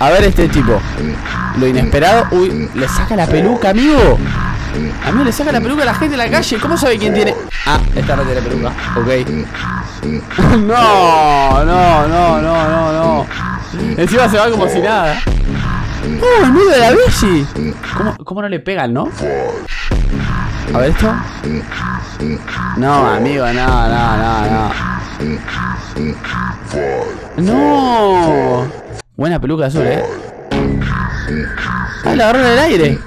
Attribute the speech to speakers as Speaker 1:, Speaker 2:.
Speaker 1: A ver este tipo. Lo inesperado. Uy, le saca la peluca, amigo. Amigo, le saca la peluca a la gente en la calle. ¿Cómo sabe quién tiene? Ah, esta no tiene peluca. Ok. No, no, no, no, no, no. Encima se va como si nada. Oh, el medio de la bici. ¿Cómo no le pegan, no? A ver esto. No, amigo, no, no, no, no. No. Buena peluca azul, Ah, la agarró en el aire.